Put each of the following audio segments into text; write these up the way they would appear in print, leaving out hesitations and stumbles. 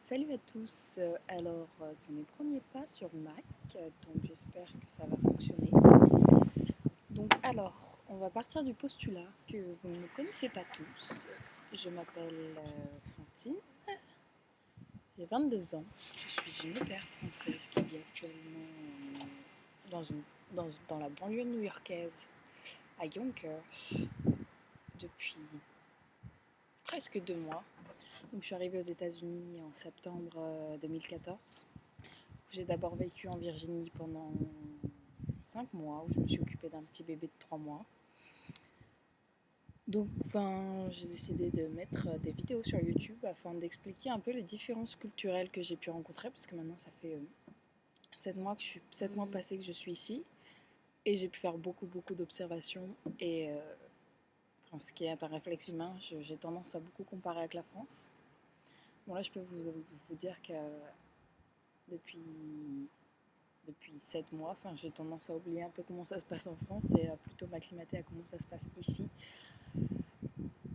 Salut à tous, c'est mes premiers pas sur Mac, donc j'espère que ça va fonctionner. On va partir du postulat que vous ne me connaissez pas tous. Je m'appelle Fantine, j'ai 22 ans, je suis une au pair française qui vit actuellement dans, une, dans la banlieue new-yorkaise, à Yonkers, depuis presque 2 mois. Donc, je suis arrivée aux États-Unis en septembre 2014. J'ai d'abord vécu en Virginie pendant 5 mois où je me suis occupée d'un petit bébé de 3 mois. Donc, j'ai décidé de mettre des vidéos sur YouTube afin d'expliquer un peu les différences culturelles que j'ai pu rencontrer parce que maintenant ça fait 7 mois passés que je suis ici et j'ai pu faire beaucoup d'observations et ce qui est un réflexe humain, j'ai tendance à beaucoup comparer avec la France. Bon là je peux vous dire que depuis depuis 7 mois. J'ai tendance à oublier un peu comment ça se passe en France et à plutôt m'acclimater à comment ça se passe ici.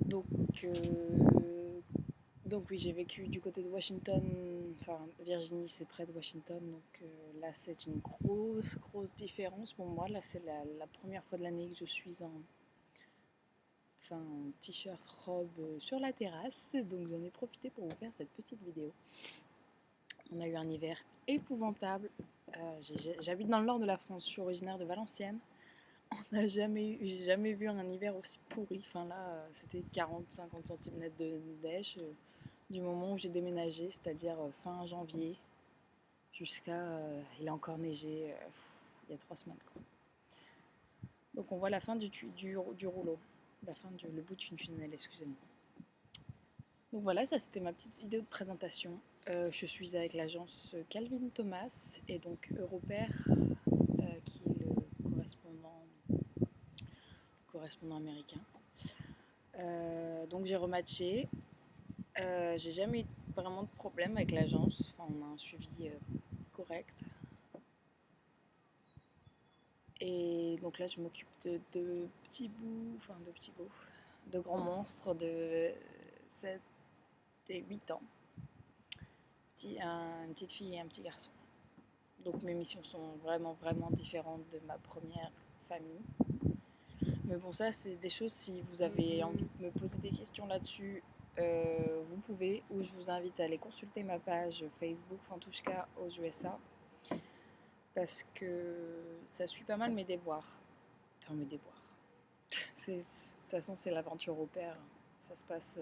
Donc, euh, donc oui, j'ai vécu du côté de Washington, Virginie c'est près de Washington, là c'est une grosse différence pour moi. Là c'est la première fois de l'année que je suis en t-shirt, robe sur la terrasse, donc j'en ai profité pour vous faire cette petite vidéo. On a eu un hiver épouvantable. J'habite dans le nord de la France, je suis originaire de Valenciennes. J'ai jamais vu un hiver aussi pourri. C'était 40-50 cm de neige du moment où j'ai déménagé, c'est-à-dire fin janvier, il a encore neigé il y a 3 semaines. Quoi. Donc on voit la fin du rouleau, le bout d'une tunnel, excusez-moi. Donc voilà, ça c'était ma petite vidéo de présentation. Je suis avec l'agence Calvin Thomas et donc Europair, qui est le correspondant américain. Donc j'ai rematché. J'ai jamais eu vraiment de problème avec l'agence. On a un suivi correct. Et donc là, je m'occupe de petits bouts, de grands monstres de 7 et 8 ans. Une petite fille et un petit garçon. Donc mes missions sont vraiment différentes de ma première famille. Mais bon, ça, c'est des choses, si vous avez envie de me poser des questions là-dessus, vous pouvez, ou je vous invite à aller consulter ma page Facebook Fantouchka aux USA, parce que ça suit pas mal mes déboires. Enfin, mes déboires. De toute façon, c'est l'aventure au pair. Ça se passe.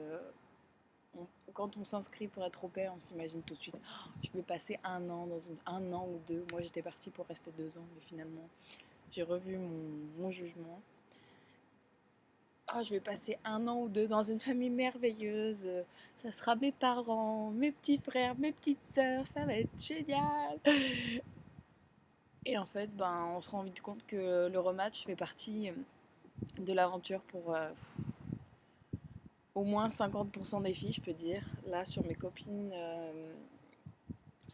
Quand on s'inscrit pour être au pair, on s'imagine tout de suite je vais passer un an, un an ou deux. Moi, j'étais partie pour rester 2 ans, mais finalement, j'ai revu mon jugement. Je vais passer un an ou deux dans une famille merveilleuse. Ça sera mes parents, mes petits frères, mes petites sœurs. Ça va être génial. Et en fait, on se rend vite compte que le rematch fait partie de l'aventure pour au moins 50% des filles, je peux dire. Là, sur mes copines,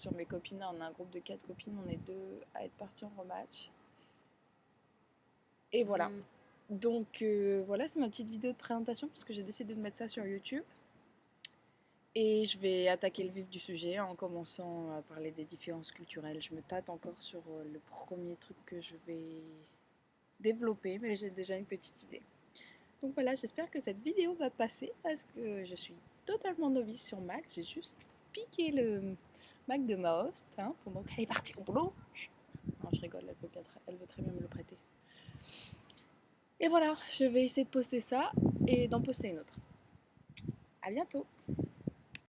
on a un groupe de 4 copines. On est 2 à être parties en rematch. Et voilà. Donc voilà, c'est ma petite vidéo de présentation parce que j'ai décidé de mettre ça sur YouTube. Et je vais attaquer le vif du sujet en commençant à parler des différences culturelles. Je me tâte encore sur le premier truc que je vais développer, mais j'ai déjà une petite idée. Donc voilà, j'espère que cette vidéo va passer parce que je suis totalement novice sur Mac. J'ai juste piqué le Mac de ma host pendant qu'elle est partie au boulot. Non, je rigole, elle veut très bien me le prêter. Et voilà, je vais essayer de poster ça et d'en poster une autre. À bientôt!